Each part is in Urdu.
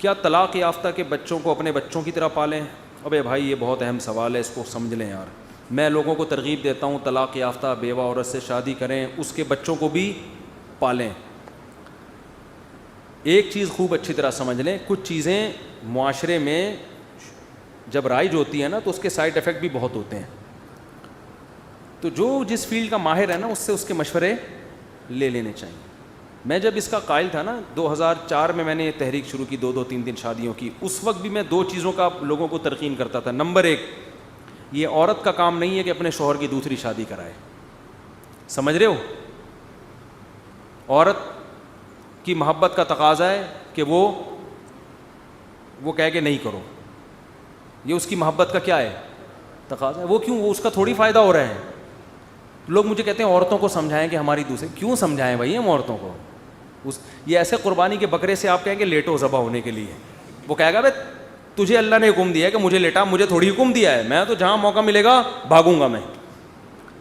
کیا طلاق یافتہ کے بچوں کو اپنے بچوں کی طرح پالیں؟ ابے بھائی یہ بہت اہم سوال ہے، اس کو سمجھ لیں یار. میں لوگوں کو ترغیب دیتا ہوں طلاق یافتہ بیوہ عورت سے شادی کریں، اس کے بچوں کو بھی پالیں. ایک چیز خوب اچھی طرح سمجھ لیں، کچھ چیزیں معاشرے میں جب رائج ہوتی ہیں نا تو اس کے سائڈ افیکٹ بھی بہت ہوتے ہیں. تو جو جس فیلڈ کا ماہر ہے نا اس سے اس کے مشورے لے لینے چاہیے. میں جب اس کا قائل تھا نا 2004 میں نے یہ تحریک شروع کی 2-3 شادیوں کی. اس وقت بھی میں 2 چیزوں کا لوگوں کو تلقین کرتا تھا. نمبر 1، یہ عورت کا کام نہیں ہے کہ اپنے شوہر کی دوسری شادی کرائے. سمجھ رہے ہو؟ عورت کی محبت کا تقاضا ہے کہ وہ کہے کہ نہیں کرو. یہ اس کی محبت کا کیا ہے؟ تقاضا ہے. وہ کیوں؟ وہ اس کا تھوڑی فائدہ ہو رہا ہے. لوگ مجھے کہتے ہیں عورتوں کو سمجھائیں کہ ہماری دوسری. کیوں سمجھائیں بھائی ہم عورتوں کو؟ یہ ایسے قربانی کے بکرے سے آپ کہیں کہ لیٹو ذبح ہونے کے لیے. وہ کہے گا بھائی تجھے اللہ نے حکم دیا ہے کہ مجھے لیٹا، مجھے تھوڑی حکم دیا ہے، میں تو جہاں موقع ملے گا بھاگوں گا میں.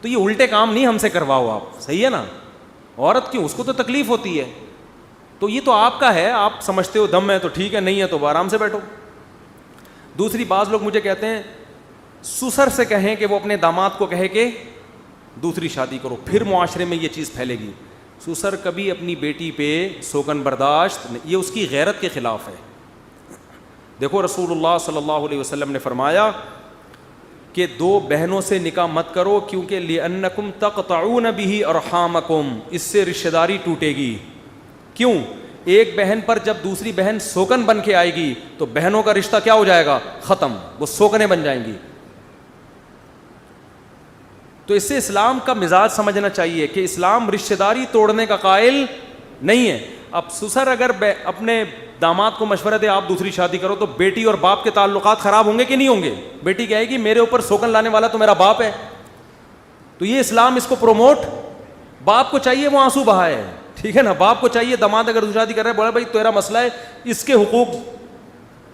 تو یہ الٹے کام نہیں ہم سے کرواؤ آپ. صحیح ہے نا؟ عورت کیوں؟ اس کو تو تکلیف ہوتی ہے. تو یہ تو آپ کا ہے، آپ سمجھتے ہو دم ہے تو ٹھیک ہے، نہیں ہے تو آرام سے بیٹھو. دوسری بعض لوگ مجھے کہتے ہیں سسر سے کہیں کہ وہ اپنے داماد کو کہے کہ دوسری شادی کرو، پھر معاشرے میں یہ چیز پھیلے گی. سسر کبھی اپنی بیٹی پہ سوگن برداشت، یہ اس کی غیرت کے خلاف ہے. دیکھو رسول اللہ صلی اللہ علیہ وسلم نے فرمایا کہ 2 بہنوں سے نکاح مت کرو کیونکہ لِأَنَّكُمْ تَقْطَعُونَ بِهِ أَرْحَامَكُمْ، اس سے رشتہ داری ٹوٹے گی. کیوں؟ ایک بہن پر جب دوسری بہن سوکن بن کے آئے گی تو بہنوں کا رشتہ کیا ہو جائے گا؟ ختم. وہ سوکنیں بن جائیں گی. تو اس سے اسلام کا مزاج سمجھنا چاہیے کہ اسلام رشتہ داری توڑنے کا قائل نہیں ہے. اب سسر اگر اپنے داماد کو مشورہ دے آپ دوسری شادی کرو تو بیٹی اور باپ کے تعلقات خراب ہوں گے کہ نہیں ہوں گے؟ بیٹی کہے گی میرے اوپر سوکن لانے والا تو میرا باپ ہے. تو یہ اسلام اس کو پروموٹ، باپ کو چاہیے وہ آنسو بہائے. ٹھیک ہے نا؟ باپ کو چاہیے داماد اگر دوسری شادی کر رہا ہے بولا بھائی تیرا مسئلہ ہے، اس کے حقوق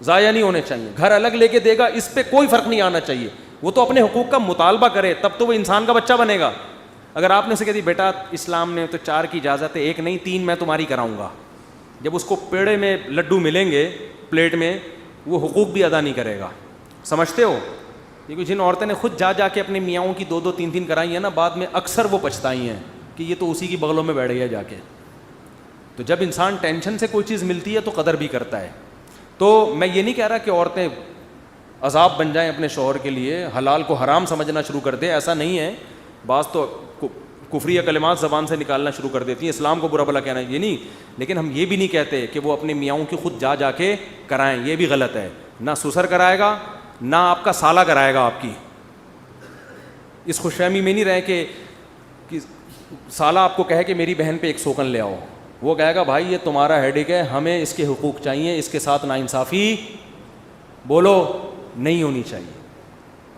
ضائع نہیں ہونے چاہیے. گھر الگ لے کے دے گا، اس پہ کوئی فرق نہیں آنا چاہیے. وہ تو اپنے حقوق کا مطالبہ کرے تب تو وہ انسان کا بچہ بنے گا. اگر آپ نے اسے کہہ دی بیٹا اسلام نے تو 4 کی اجازت ہے، 1 نہیں 3 میں تمہاری کراؤں گا، جب اس کو پیڑے میں لڈو ملیں گے پلیٹ میں وہ حقوق بھی ادا نہیں کرے گا. سمجھتے ہو؟ کیونکہ جن عورتیں نے خود جا کے اپنے میاؤں کی 2 3 کرائی ہیں نا، بعد میں اکثر وہ پچھتائی ہیں کہ یہ تو اسی کی بغلوں میں بیٹھ گیا جا کے. تو جب انسان ٹینشن سے کوئی چیز ملتی ہے تو قدر بھی کرتا ہے. تو میں یہ نہیں کہہ رہا کہ عورتیں عذاب بن جائیں اپنے شوہر کے لیے، حلال کو حرام سمجھنا شروع کر دیں، ایسا نہیں ہے. بعض تو کفریہ کلمات زبان سے نکالنا شروع کر دیتی ہیں. اسلام کو برا بھلا کہنا یہ نہیں، لیکن ہم یہ بھی نہیں کہتے کہ وہ اپنے میاؤں کی خود جا کے کرائیں. یہ بھی غلط ہے. نہ سسر کرائے گا نہ آپ کا سالہ کرائے گا آپ کی. اس خوش فہمی میں نہیں رہے کہ سالہ آپ کو کہے کہ میری بہن پہ 1 سوکن لے آؤ. وہ کہے گا بھائی یہ تمہارا ہیڈیک ہے، ہمیں اس کے حقوق چاہیے، اس کے ساتھ ناانصافی بولو نہیں ہونی چاہیے.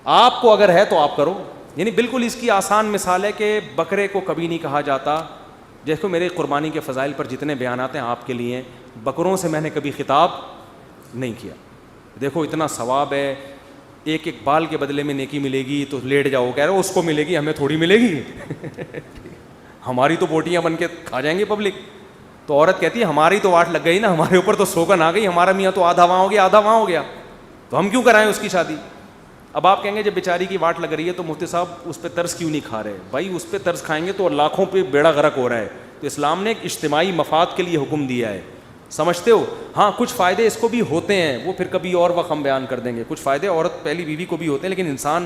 آپ کو اگر ہے تو آپ کرو. یعنی بالکل اس کی آسان مثال ہے کہ بکرے کو کبھی نہیں کہا جاتا. دیکھو میرے قربانی کے فضائل پر جتنے بیانات ہیں آپ کے لیے، بکروں سے میں نے کبھی خطاب نہیں کیا. دیکھو اتنا ثواب ہے، 1 بال کے بدلے میں نیکی ملے گی تو لیٹ جاؤ. کہہ رہے ہو اس کو ملے گی، ہمیں تھوڑی ملے گی. ہماری تو بوٹیاں بن کے کھا جائیں گے پبلک. تو عورت کہتی ہے ہماری تو واٹ لگ گئی نا، ہمارے اوپر تو سوگن آ گئی، ہمارا میاں تو آدھا وہاں ہو گیا آدھا وہاں ہو گیا، تو ہم کیوں کرائیں اس کی شادی. اب آپ کہیں گے جب بیچاری کی واٹ لگ رہی ہے تو مفتی صاحب اس پہ ترس کیوں نہیں کھا رہے؟ بھائی اس پہ ترس کھائیں گے تو لاکھوں پہ بیڑا غرق ہو رہا ہے. تو اسلام نے ایک اجتماعی مفاد کے لیے حکم دیا ہے. سمجھتے ہو؟ ہاں کچھ فائدے اس کو بھی ہوتے ہیں، وہ پھر کبھی اور وقت ہم بیان کر دیں گے. کچھ فائدے عورت پہلی بیوی کو بھی ہوتے ہیں، لیکن انسان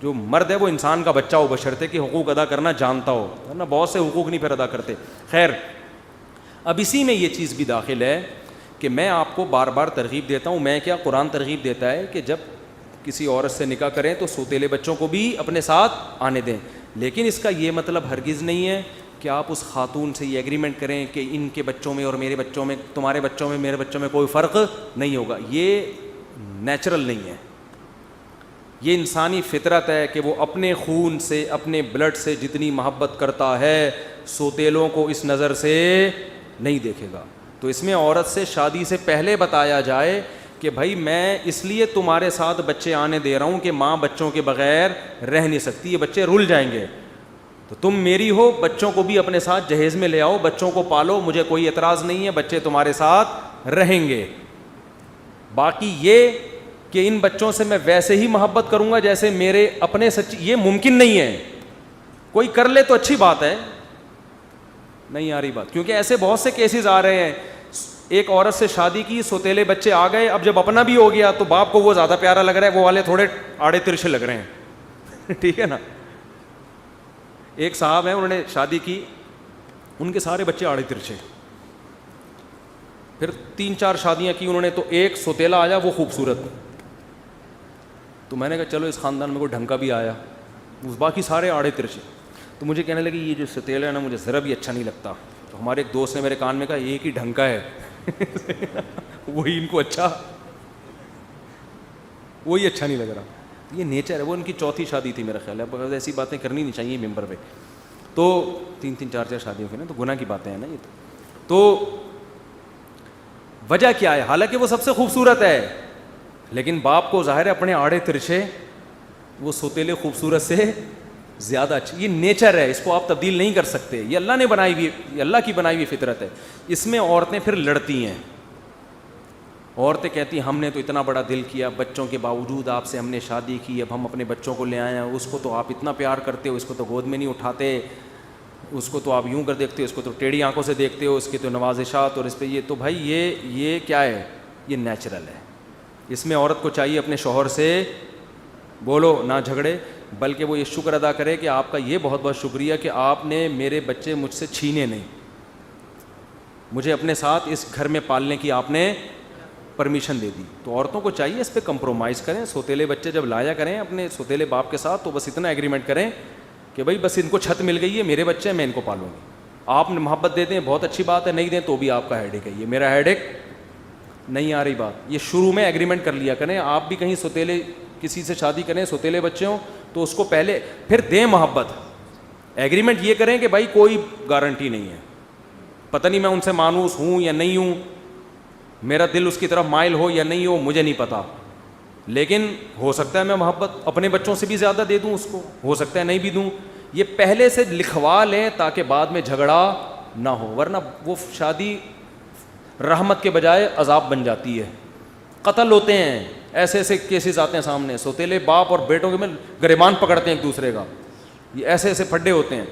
جو مرد ہے وہ انسان کا بچہ ہو، بشرطے کہ حقوق ادا کرنا جانتا ہو، ورنہ بہت سے حقوق نہیں پھر ادا کرتے. خیر اب اسی میں یہ چیز بھی داخل ہے کہ میں آپ کو بار بار ترغیب دیتا ہوں. میں کیا قرآن ترغیب دیتا ہے کہ جب کسی عورت سے نکاح کریں تو سوتیلے بچوں کو بھی اپنے ساتھ آنے دیں. لیکن اس کا یہ مطلب ہرگز نہیں ہے کہ آپ اس خاتون سے یہ ایگریمنٹ کریں کہ ان کے بچوں میں اور میرے بچوں میں، تمہارے بچوں میں میرے بچوں میں کوئی فرق نہیں ہوگا. یہ نیچرل نہیں ہے. یہ انسانی فطرت ہے کہ وہ اپنے خون سے، اپنے بلڈ سے جتنی محبت کرتا ہے سوتیلوں کو اس نظر سے نہیں دیکھے گا. تو اس میں عورت سے شادی سے پہلے بتایا جائے کہ بھائی میں اس لیے تمہارے ساتھ بچے آنے دے رہا ہوں کہ ماں بچوں کے بغیر رہ نہیں سکتی، یہ بچے رل جائیں گے. تو تم میری ہو، بچوں کو بھی اپنے ساتھ جہیز میں لے آؤ، بچوں کو پالو، مجھے کوئی اعتراض نہیں ہے، بچے تمہارے ساتھ رہیں گے. باقی یہ کہ ان بچوں سے میں ویسے ہی محبت کروں گا جیسے میرے اپنے سچ، یہ ممکن نہیں ہے. کوئی کر لے تو اچھی بات ہے, نہیں آ رہی بات, کیونکہ ایسے بہت سے کیسز آ رہے ہیں. ایک عورت سے شادی کی, سوتیلے بچے آ گئے, اب جب اپنا بھی ہو گیا تو باپ کو وہ زیادہ پیارا لگ رہا ہے, وہ والے تھوڑے آڑے ترچھے لگ رہے ہیں. ٹھیک ہے نا. ایک صاحب ہیں, انہوں نے شادی کی, ان کے سارے بچے آڑے ترچھے. پھر 3-4 شادیاں کی انہوں نے, تو ایک سوتیلا آیا وہ خوبصورت. تو میں نے کہا چلو اس خاندان میں کوئی ڈھنگ کا بھی آیا, باقی سارے آڑے ترچھے. تو مجھے کہنے لگی یہ جو سوتیلا ہے نا مجھے ذرا بھی اچھا نہیں لگتا. تو ہمارے ایک دوست نے میرے کان میں کہا ایک ہی ڈھنگ کا ہے وہی ان کو اچھا, وہی اچھا نہیں لگ رہا. یہ نیچر ہے, وہ ان کی 4تھی شادی تھی میرا خیال ہے. اب ایسی باتیں کرنی نہیں چاہیے ممبر پہ. تو 3-3 4 شادیوں کی نا, تو گناہ کی باتیں ہیں نا یہ. تو وجہ کیا ہے؟ حالانکہ وہ سب سے خوبصورت ہے, لیکن باپ کو ظاہر ہے اپنے آڑے ترچھے وہ سوتیلے خوبصورت سے زیادہ اچھی. یہ نیچر ہے, اس کو آپ تبدیل نہیں کر سکتے. یہ اللہ نے بنائی ہوئی, یہ اللہ کی بنائی ہوئی فطرت ہے. اس میں عورتیں پھر لڑتی ہیں. عورتیں کہتی ہیں ہم نے تو اتنا بڑا دل کیا, بچوں کے باوجود آپ سے ہم نے شادی کی, اب ہم اپنے بچوں کو لے آئے ہیں, اس کو تو آپ اتنا پیار کرتے ہو, اس کو تو گود میں نہیں اٹھاتے, اس کو تو آپ یوں کر دیکھتے ہو, اس کو تو ٹیڑھی آنکھوں سے دیکھتے ہو, اس کی تو نوازشات اور اس پہ یہ. تو بھائی یہ کیا ہے؟ یہ نیچرل ہے. اس میں عورت کو چاہیے اپنے شوہر سے بولو نہ جھگڑے, بلکہ وہ یہ شکر ادا کرے کہ آپ کا یہ بہت بہت شکریہ کہ آپ نے میرے بچے مجھ سے چھینے نہیں, مجھے اپنے ساتھ اس گھر میں پالنے کی آپ نے پرمیشن دے دی. تو عورتوں کو چاہیے اس پہ کمپرومائز کریں. سوتیلے بچے جب لایا کریں اپنے سوتیلے باپ کے ساتھ تو بس اتنا ایگریمنٹ کریں کہ بھائی بس ان کو چھت مل گئی ہے, میرے بچے ہیں, میں ان کو پالوں گی. آپ نے محبت دے دیں بہت اچھی بات ہے, نہیں دیں تو بھی آپ کا ہیڈ ایک ہے, یہ میرا ہیڈ ایک نہیں آ رہی بات. یہ شروع میں ایگریمنٹ کر لیا کریں. آپ بھی کہیں سوتیلے کسی سے شادی کریں, سوتیلے بچے ہوں, تو اس کو پہلے پھر دیں محبت. ایگریمنٹ یہ کریں کہ بھائی کوئی گارنٹی نہیں ہے, پتہ نہیں میں ان سے مانوس ہوں یا نہیں ہوں, میرا دل اس کی طرف مائل ہو یا نہیں ہو, مجھے نہیں پتا, لیکن ہو سکتا ہے میں محبت اپنے بچوں سے بھی زیادہ دے دوں اس کو, ہو سکتا ہے نہیں بھی دوں. یہ پہلے سے لکھوا لیں تاکہ بعد میں جھگڑا نہ ہو, ورنہ وہ شادی رحمت کے بجائے عذاب بن جاتی ہے. قتل ہوتے ہیں, ایسے ایسے کیسز آتے ہیں سامنے, سوتیلے باپ اور بیٹوں کے میں گریبان پکڑتے ہیں ایک دوسرے کا, یہ ایسے ایسے پھڈے ہوتے ہیں.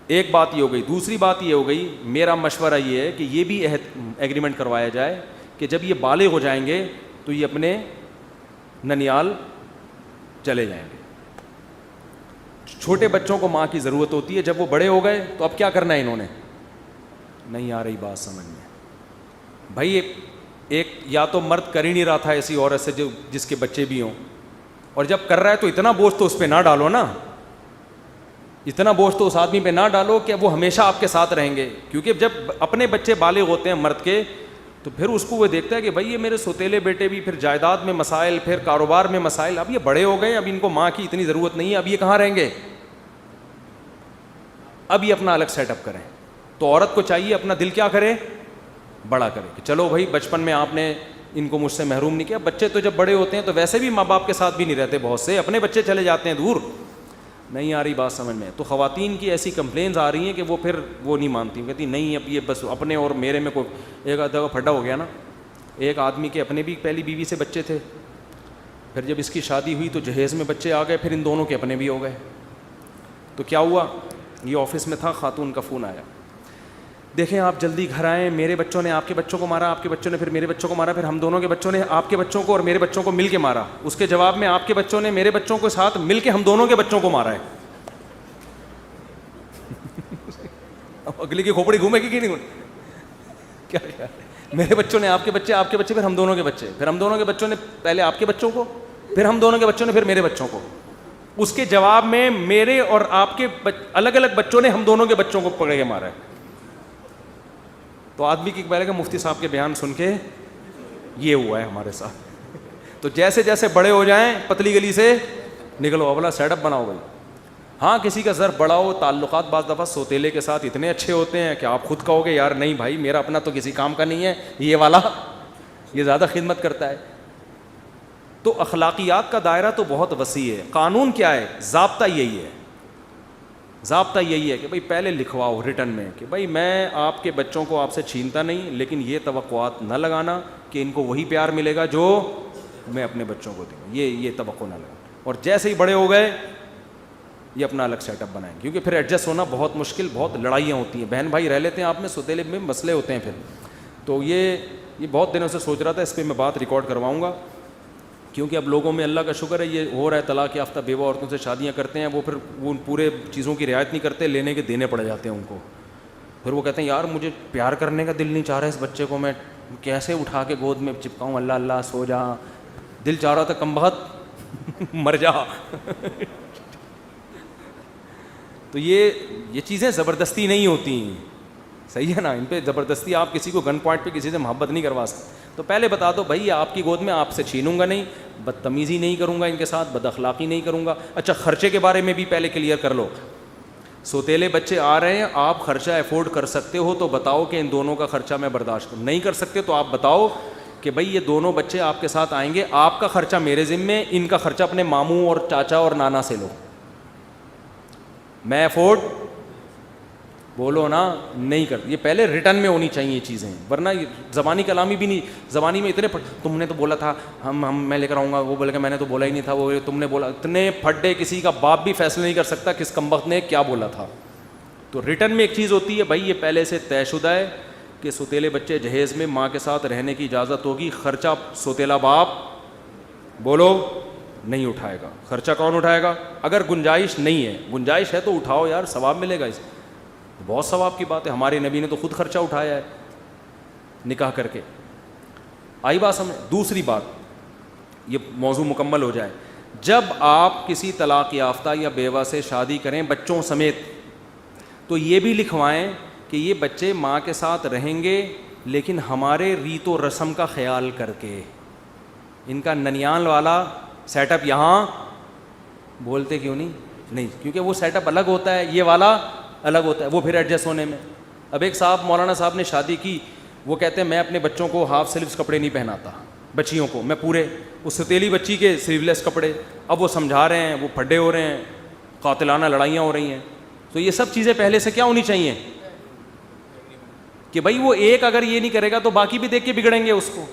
ایک بات یہ ہو گئی. دوسری بات یہ ہو گئی, میرا مشورہ یہ ہے کہ یہ بھی ایگریمنٹ کروایا جائے کہ جب یہ بالغ ہو جائیں گے تو یہ اپنے ننیال چلے جائیں گے. چھوٹے بچوں کو ماں کی ضرورت ہوتی ہے, جب وہ بڑے ہو گئے تو اب کیا کرنا ہے انہوں نے, نہیں آ رہی بات سمجھ میں. بھائی ایک یا تو مرد کر ہی نہیں رہا تھا ایسی عورت سے جو جس کے بچے بھی ہوں, اور جب کر رہا ہے تو اتنا بوجھ تو اس پہ نہ ڈالو نا, اتنا بوجھ تو اس آدمی پہ نہ ڈالو کہ وہ ہمیشہ آپ کے ساتھ رہیں گے. کیونکہ جب اپنے بچے بالغ ہوتے ہیں مرد کے, تو پھر اس کو وہ دیکھتا ہے کہ بھائی یہ میرے سوتیلے بیٹے بھی, پھر جائیداد میں مسائل, پھر کاروبار میں مسائل, اب یہ بڑے ہو گئے, اب ان کو ماں کی اتنی ضرورت نہیں ہے, اب یہ کہاں رہیں گے, اب یہ اپنا الگ سیٹ اپ کریں. تو عورت کو چاہیے اپنا دل کیا کرے, بڑا کرے کہ چلو بھائی بچپن میں آپ نے ان کو مجھ سے محروم نہیں کیا. بچے تو جب بڑے ہوتے ہیں تو ویسے بھی ماں باپ کے ساتھ بھی نہیں رہتے, بہت سے اپنے بچے چلے جاتے ہیں دور. نہیں آ رہی بات سمجھ میں. تو خواتین کی ایسی کمپلینز آ رہی ہیں کہ وہ پھر وہ نہیں مانتی, کہتی نہیں اب یہ بس اپنے اور میرے میں کوئی. ایک دفعہ پھڈا ہو گیا نا, ایک آدمی کے اپنے بھی پہلی بیوی سے بچے تھے, پھر جب اس کی شادی ہوئی تو جہیز میں بچے آ گئے, پھر ان دونوں کے اپنے بھی ہو گئے. تو کیا ہوا, یہ آفس میں تھا, خاتون کا فون آیا, دیکھیں آپ جلدی گھر آئیں, میرے بچوں نے آپ کے بچوں کو مارا, آپ کے بچوں نے پھر میرے بچوں کو مارا, پھر ہم دونوں کے بچوں نے آپ کے بچوں کو اور میرے بچوں کو مل کے مارا. اس کے جواب میں آپ کے بچوں نے میرے بچوں کے ساتھ مل کے ہم دونوں کے بچوں کو مارا ہے. اگلی کی کھوپڑی گھومے گی کہ نہیں, کیا میرے بچوں نے آپ کے بچے پھر ہم دونوں کے بچے, پھر ہم دونوں کے بچوں نے پہلے آپ کے بچوں کو, پھر ہم دونوں کے بچوں نے پھر میرے بچوں کو. اس کے جواب میں میرے اور آپ کے الگ الگ بچوں نے ہم دونوں کے بچوں کو پکڑ کے مارا ہے. تو آدمی کی پہلے کہ مفتی صاحب کے بیان سن کے یہ ہوا ہے ہمارے ساتھ. تو جیسے جیسے بڑے ہو جائیں پتلی گلی سے نکلو, اولا سیٹ اپ بناؤ بھائی. ہاں کسی کا ضرب بڑا ہو, تعلقات بعض دفعہ سوتیلے کے ساتھ اتنے اچھے ہوتے ہیں کہ آپ خود کہو گے یار نہیں بھائی میرا اپنا تو کسی کام کا نہیں ہے, یہ والا یہ زیادہ خدمت کرتا ہے. تو اخلاقیات کا دائرہ تو بہت وسیع ہے. قانون کیا ہے, ضابطہ یہی ہے, ضابطہ یہی ہے کہ بھائی پہلے لکھواؤ ریٹن میں کہ بھائی میں آپ کے بچوں کو آپ سے چھینتا نہیں، لیکن یہ توقعات نہ لگانا کہ ان کو وہی پیار ملے گا جو میں اپنے بچوں کو دوں، یہ توقع نہ لگانا. اور جیسے ہی بڑے ہو گئے یہ اپنا الگ سیٹ اپ بنائیں، کیونکہ پھر ایڈجسٹ ہونا بہت مشکل، بہت لڑائیاں ہوتی ہیں، بہن بھائی رہ لیتے ہیں آپ میں، سوتیلے میں مسئلے ہوتے ہیں پھر. تو یہ بہت دنوں سے سوچ رہا تھا اس پہ میں بات ریکارڈ کرواؤں گا، کیونکہ اب لوگوں میں اللہ کا شکر ہے یہ ہو رہا ہے، طلاق یافتہ بیوہ عورتوں سے شادیاں کرتے ہیں، وہ پھر وہ ان پورے چیزوں کی رعایت نہیں کرتے، لینے کے دینے پڑ جاتے ہیں ان کو. پھر وہ کہتے ہیں یار مجھے پیار کرنے کا دل نہیں چاہ رہا، اس بچے کو میں کیسے اٹھا کے گود میں چپکاؤں، اللہ اللہ سو جا، دل چاہ رہا تھا کم بخت مر جا. تو یہ چیزیں زبردستی نہیں ہوتی ہیں، صحیح ہے نا، ان پہ زبردستی آپ کسی کو گن پوائنٹ پہ کسی سے محبت نہیں کروا سکتے. تو پہلے بتا دو بھائی آپ کی گود میں آپ سے چھینوں گا نہیں، بدتمیزی نہیں کروں گا ان کے ساتھ، بد اخلاقی نہیں کروں گا. اچھا خرچے کے بارے میں بھی پہلے کلیئر کر لو. سوتیلے بچے آ رہے ہیں، آپ خرچہ افورڈ کر سکتے ہو تو بتاؤ کہ ان دونوں کا خرچہ میں برداشت کروں. نہیں کر سکتے تو آپ بتاؤ کہ بھائی یہ دونوں بچے آپ کے ساتھ آئیں گے، آپ کا خرچہ میرے ذمے، ان کا خرچہ اپنے ماموں اور چاچا اور نانا سے لو. میں افورڈ بولو نا نہیں کرتی. یہ پہلے ریٹرن میں ہونی چاہیے چیزیں، ورنہ زبانی کلامی بھی نہیں. زبانی میں اتنے تم نے تو بولا تھا میں لے کر آؤں گا، وہ بولے کہ میں نے تو بولا ہی نہیں تھا، وہ تم نے بولا. اتنے پھڈے کسی کا باپ بھی فیصلہ نہیں کر سکتا کس کمبخت نے کیا بولا تھا. تو ریٹرن میں ایک چیز ہوتی ہے بھائی یہ پہلے سے طے شدہ ہے کہ سوتیلے بچے جہیز میں ماں کے ساتھ رہنے کی اجازت ہوگی، خرچہ سوتیلا باپ بولو نہیں اٹھائے گا. خرچہ کون اٹھائے گا؟ اگر گنجائش نہیں ہے، گنجائش ہے تو اٹھاؤ یار، ثواب ملے گا، اس بہت ثواب کی بات ہے. ہمارے نبی نے تو خود خرچہ اٹھایا ہے نکاح کر کے. آئی بات سمجھ. دوسری بات، یہ موضوع مکمل ہو جائے، جب آپ کسی طلاق یافتہ یا بیوہ سے شادی کریں بچوں سمیت تو یہ بھی لکھوائیں کہ یہ بچے ماں کے ساتھ رہیں گے لیکن ہمارے ریت و رسم کا خیال کر کے. ان کا ننیال والا سیٹ اپ یہاں بولتے کیوں نہیں، کیونکہ وہ سیٹ اپ الگ ہوتا ہے، یہ والا الگ ہوتا ہے، وہ پھر ایڈجسٹ ہونے میں. اب ایک صاحب مولانا صاحب نے شادی کی، وہ کہتے ہیں میں اپنے بچوں کو ہاف سلیوز کپڑے نہیں پہناتا، بچیوں کو میں پورے، اس ستیلی بچی کے سلیولیس کپڑے. اب وہ سمجھا رہے ہیں، وہ پھڈے ہو رہے ہیں، قاتلانہ لڑائیاں ہو رہی ہیں. تو یہ سب چیزیں پہلے سے کیا ہونی چاہیے کہ بھائی وہ ایک اگر یہ نہیں کرے گا تو باقی بھی دیکھ کے بگڑیں گے اس کو.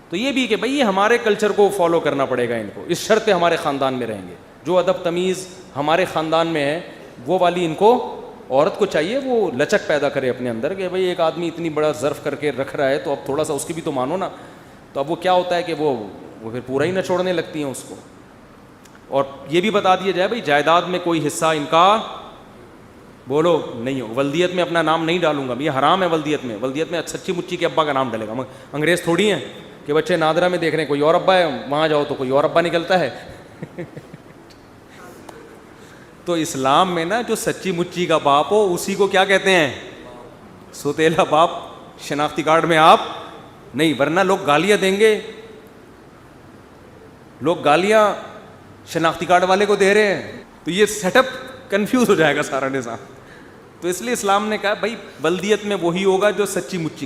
تو یہ بھی کہ بھائی یہ ہمارے کلچر کو فالو کرنا پڑے گا ان کو، اس شرط پہ ہمارے خاندان میں رہیں گے. جو ادب تمیز ہمارے خاندان میں ہے وہ والی ان کو عورت کو چاہیے وہ لچک پیدا کرے اپنے اندر کہ بھئی ایک آدمی اتنی بڑا ظرف کر کے رکھ رہا ہے تو اب تھوڑا سا اس کی بھی تو مانو نا. تو اب وہ کیا ہوتا ہے کہ وہ پھر پورا ہی نہ چھوڑنے لگتی ہیں اس کو. اور یہ بھی بتا دیا جائے بھئی جائیداد میں کوئی حصہ ان کا بولو نہیں ہو. ولدیت میں اپنا نام نہیں ڈالوں گا، یہ حرام ہے. ولدیت میں سچی مچی کے ابا کا نام ڈلے گا. انگریز تھوڑی ہیں کہ بچے نادرہ میں دیکھ رہے ہیں کوئی اور ابا ہے، وہاں جاؤ تو کوئی اور ابا نکلتا ہے. تو اسلام میں نا جو سچی مچی کا باپ ہو اسی کو کیا کہتے ہیں؟ سوتیلا باپ. شناختی کارڈ میں آپ نہیں، ورنہ لوگ گالیاں دیں گے، لوگ گالیاں شناختی کارڈ والے کو دے رہے ہیں تو یہ سیٹ اپ کنفیوز ہو جائے گا سارا نظام. تو اس لیے اسلام نے کہا بھائی بلدیت میں وہی ہوگا جو سچی مچی